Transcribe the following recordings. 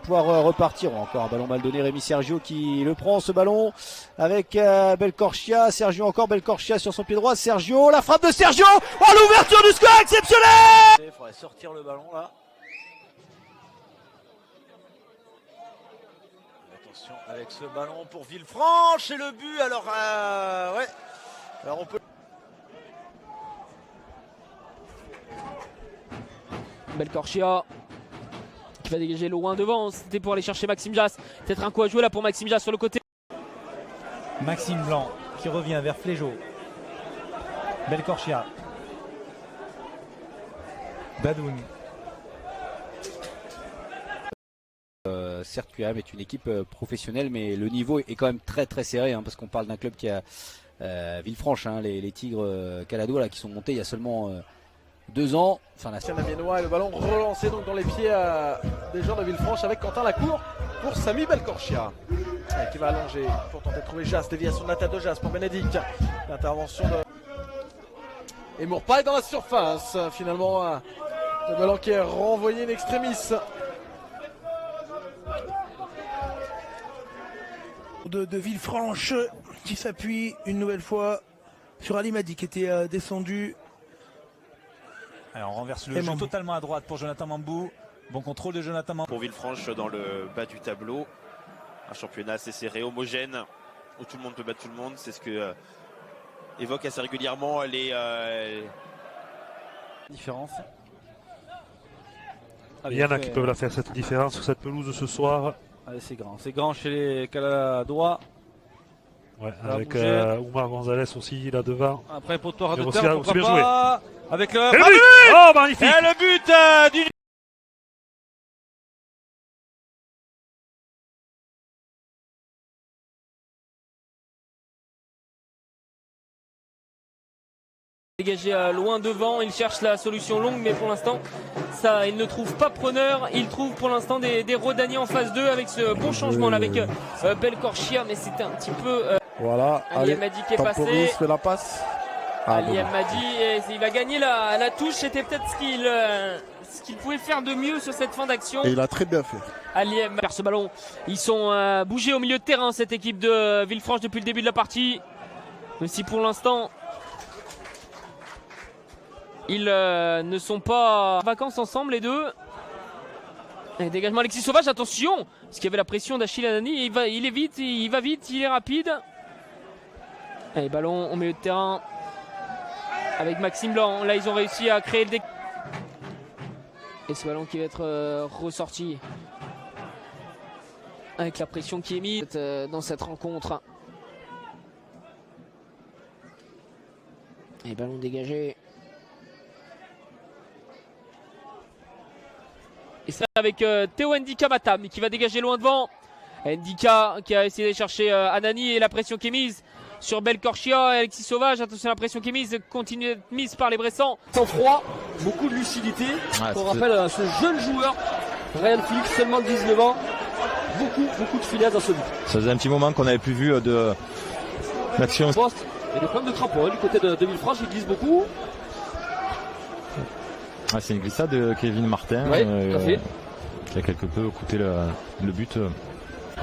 pouvoir repartir. Encore un ballon mal donné, Rémi Sergio qui le prend ce ballon avec Belcorchia. Sergio encore, Belcorchia sur son pied droit. Sergio, la frappe de Sergio. Oh, l'ouverture du score exceptionnelle. Il faudrait sortir le ballon là. Attention avec ce ballon pour Villefranche et le but. Alors ouais. Alors on peut. Belcorchia qui va dégager loin devant, c'était pour aller chercher Maxime Jass. Peut-être un coup à jouer là pour Maxime Jass sur le côté. Maxime Blanc qui revient vers Flégeau. Belcorchia. Dadoun. Certes, QAM est une équipe professionnelle, mais le niveau est quand même très très serré, hein, parce qu'on parle d'un club qui a Villefranche, hein, les Tigres Caladois là, qui sont montés il y a seulement 2 ans. Enfin, Amiénois et le ballon relancé donc dans les pieds des joueurs de Villefranche avec Quentin Lacour pour Samy Belcorchia qui va allonger pour tenter de trouver Jass. Déviation de la tête de Jass pour Bénédicte. L'intervention de et Mourpaille dans la surface. Finalement, le ballon qui est renvoyé in extremis. De Villefranche qui s'appuie une nouvelle fois sur Ali Madi qui était descendu. Alors on renverse le jeu totalement à droite pour Jonathan Mambou. Bon contrôle de Jonathan Mambou. Pour Villefranche dans le bas du tableau. Un championnat assez serré, homogène, où tout le monde peut battre tout le monde. C'est ce que évoque assez régulièrement les différences. Il y en a qui peuvent la faire cette différence sur cette pelouse ce soir. Allez, c'est grand chez les Caladois. Ouais, avec Oumar Gonzalez aussi là devant. Après poteau de aussi, terre, aussi bien joué. Avec le but. Oh, magnifique. Et le but du Dégagé loin devant, il cherche la solution longue, mais pour l'instant, ça, il ne trouve pas preneur. Il trouve pour l'instant des Rodaniers en phase 2 avec ce bon changement là avec Belcorchia, mais c'était un petit peu. Voilà, Ali Madi qui est passé. Fait la passe. Ali Madi, il a gagné la touche. C'était peut-être ce qu'il pouvait faire de mieux sur cette fin d'action. Et il a très bien fait. Ali perd ce ballon. Ils sont bougés au milieu de terrain, cette équipe de Villefranche depuis le début de la partie. Même si pour l'instant. Ils ne sont pas en vacances ensemble les deux. Et dégagement Alexis Sauvage, attention. Parce qu'il y avait la pression d'Achille Anani. Il est vite, il va vite, il est rapide. Et ballon au milieu de terrain. Avec Maxime Blanc. Là ils ont réussi à créer le décalage. Et ce ballon qui va être ressorti. Avec la pression qui est mise dans cette rencontre. Et ballon dégagé. Et ça avec Théo Ndika Matam qui va dégager loin devant. Ndika qui a essayé de chercher Anani et la pression qui est mise sur Belcorchia et Alexis Sauvage. Attention, la pression qui est mise continue d'être mise par les Bressans. Sans froid, beaucoup de lucidité. On rappelle à ce jeune joueur, Ryan Philippe, seulement 19 ans. Beaucoup de finesse dans ce but. Ça faisait un petit moment qu'on n'avait plus vu d'action. Et des problèmes de crampons du côté de Villefranche, il glisse beaucoup. Ah, c'est une glissade de Kevin Martin qui a quelque peu coûté le but.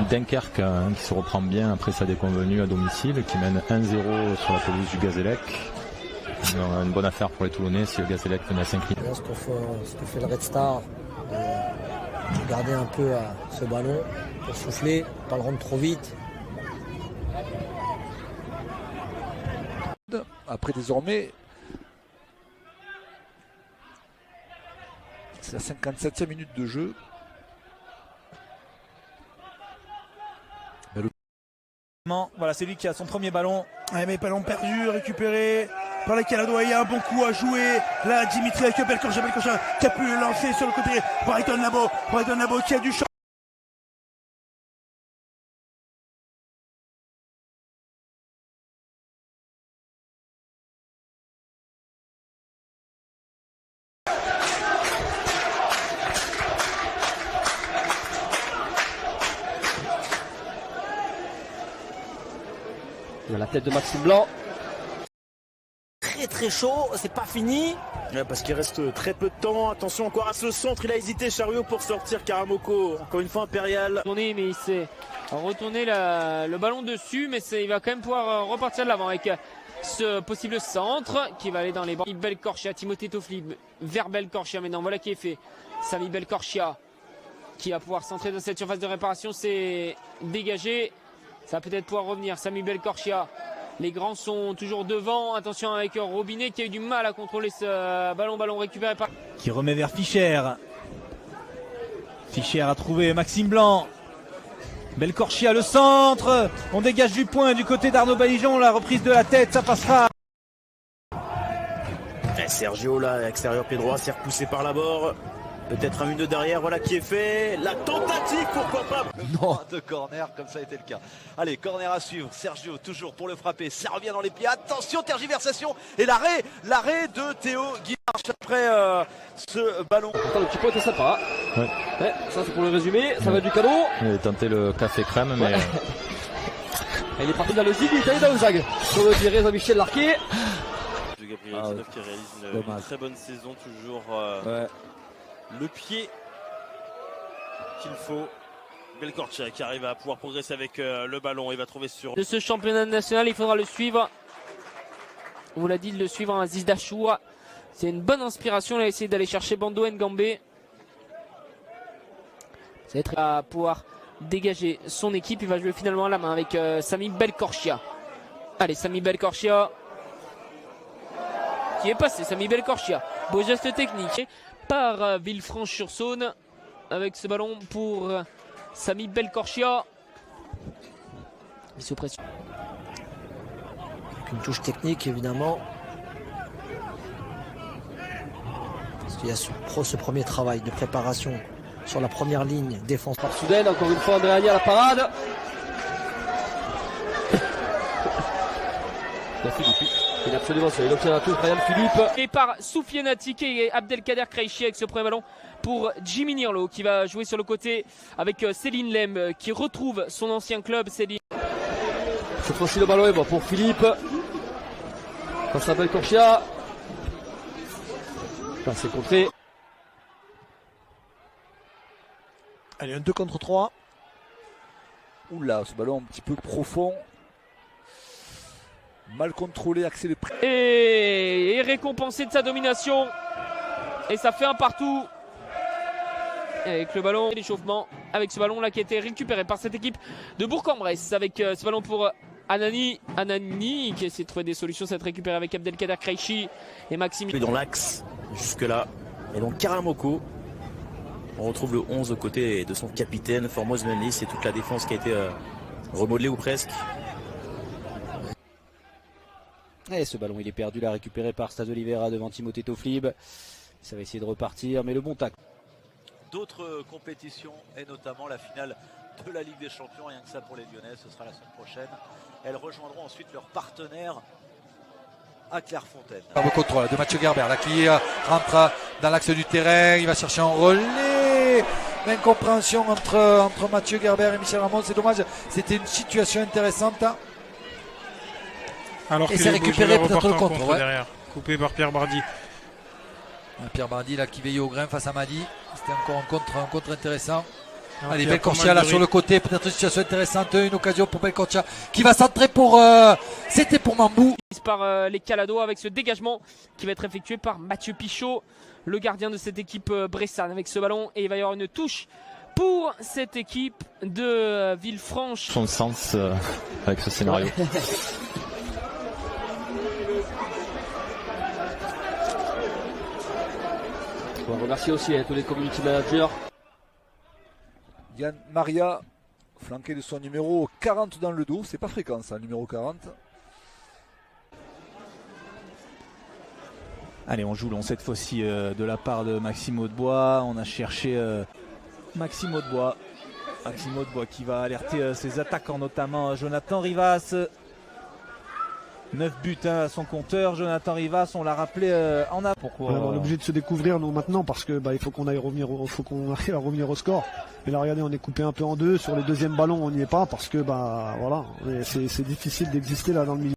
Dunkerque qui se reprend bien après sa déconvenue à domicile, qui mène 1-0 sur la pelouse du Gazélec. Une bonne affaire pour les Toulonnais si le Gazélec venait à s'incliner. Ce que fait le Red Star, de garder un peu ce ballon pour souffler, pas le rendre trop vite. Après désormais, c'est la 57e minute de jeu. Voilà, c'est lui qui a son premier ballon. Ouais, mais ballon perdu, récupéré par les Caladois. Il y a un bon coup à jouer. Là, Dimitri avec Belcorchia qui a pu le lancer sur le côté. Brighton Labo qui a du champ. La tête de Maxime Blanc. très chaud, c'est pas fini. Ouais, parce qu'il reste très peu de temps. Attention encore à ce centre, il a hésité Chariot pour sortir Karamoko. Encore une fois impérial. Mais il s'est retourné le ballon dessus, mais il va quand même pouvoir repartir de l'avant avec ce possible centre qui va aller dans les bancs. Belkorchia, Timothée Toflib vers Belkorchia maintenant, voilà qui est fait. Sami Belkorchia qui va pouvoir centrer dans cette surface de réparation, c'est dégagé. Ça va peut-être pouvoir revenir. Sami Belkorchia. Les grands sont toujours devant. Attention avec Robinet qui a eu du mal à contrôler ce ballon récupéré par... Qui remet vers Fischer. Fischer a trouvé Maxime Blanc. Belkorchia le centre. On dégage du point du côté d'Arnaud Balijon. La reprise de la tête, ça passera. Et Sergio là, extérieur pied droit, c'est repoussé par la bord. Peut-être un 1-2 derrière, voilà qui est fait. La tentative, pourquoi pas. Non, de corner, comme ça a été le cas. Allez, corner à suivre. Sergio, toujours pour le frapper. Ça revient dans les pieds. Attention, tergiversation. Et l'arrêt de Théo Guimarch après ce ballon. Pourtant, le petit point était sympa. Ouais. Ouais, ça, c'est pour le résumé. Ça va du cadeau. Il a tenté le café crème, mais. Il est parti de la logique, il est allé dans le zag. Sur le tiré, Jean-Michel Larquet. Gabriel Tinoff qui réalise une très bonne saison, toujours. Le pied qu'il faut. Belkorchia qui arrive à pouvoir progresser avec le ballon. Il va trouver sur... De ce championnat national, il faudra le suivre. On vous l'a dit, de le suivre à Aziz Dachour. C'est une bonne inspiration. Il a essayé d'aller chercher Bando Ngambé. Ça va être à pouvoir dégager son équipe. Il va jouer finalement à la main avec Sami Belkorchia. Allez, Sami Belkorchia. Qui est passé, Sami Belkorchia. Beau geste technique par Villefranche-sur-Saône avec ce ballon pour Sami Belkorchia. Sous pression. Avec une touche technique évidemment. Parce qu'il y a ce premier travail de préparation sur la première ligne défense. Par Soudaine, encore une fois André Agna à la parade. La Philippe. Il est absolument seul. Il obtient la touche, Ryan Philippe. Et par Soufiane Atike et Abdelkader Kraichi avec ce premier ballon pour Jimmy Nirlo qui va jouer sur le côté avec Céline Lem qui retrouve son ancien club. Céline. Cette fois-ci le ballon est bon pour Philippe. Face à Belkorchia. C'est contré. Allez, un 2 contre 3. Oula, ce ballon un petit peu profond. Mal contrôlé, Axel de près. Et récompensé de sa domination. Et ça fait un partout. Avec le ballon et l'échauffement. Avec ce ballon là qui a été récupéré par cette équipe de Bourg-en-Bresse. Avec ce ballon pour Anani. Anani qui essaie de trouver des solutions. Ça va être récupéré avec Abdelkader Kraichi et Maxime. Dans l'axe, jusque là. Et donc Karamoko. On retrouve le 11 aux côtés de son capitaine, Formose Menlis, et toute la défense qui a été remodelée ou presque. Et ce ballon il est perdu là, récupéré par Stas Oliveira devant Timothée Toflib. Ça va essayer de repartir, mais le bon tac. D'autres compétitions et notamment la finale de la Ligue des Champions, rien que ça pour les Lyonnais, ce sera la semaine prochaine. Elles rejoindront ensuite leurs partenaires à Clairefontaine. Le contrôle de Mathieu Gerber là qui rentre dans l'axe du terrain, il va chercher un relais. L'incompréhension entre Mathieu Gerber et Michel Ramon, c'est dommage, c'était une situation intéressante. Alors et c'est récupéré peut-être le contre. Ouais. Derrière, coupé par Pierre Bardi. Pierre Bardi là qui veille au grain face à Madi. C'était encore un contre intéressant. Alors, allez, Belkorchia là sur le côté, peut-être une situation intéressante, une occasion pour Belkorchia qui va centrer pour... C'était pour Mambou. Par les Caladois avec ce dégagement qui va être effectué par Mathieu Pichot, le gardien de cette équipe bressane avec ce ballon. Et il va y avoir une touche pour cette équipe de Villefranche. Son sens avec ce scénario. On va remercier aussi tous les community managers. Yann Maria, flanqué de son numéro 40 dans le dos. C'est pas fréquent ça, numéro 40. Allez, on joue long cette fois-ci de la part de Maxime Hautebois. On a cherché Maxime Hautebois. Maxime Hautebois qui va alerter ses attaquants, notamment Jonathan Rivas. 9 buts à son compteur, Jonathan Rivas, on l'a rappelé en a. Pourquoi on est obligé de se découvrir nous maintenant parce que il faut qu'on arrive à revenir au score. Et là regardez, on est coupé un peu en deux. Sur les deuxièmes ballons, on n'y est pas parce que voilà, c'est difficile d'exister là dans le milieu.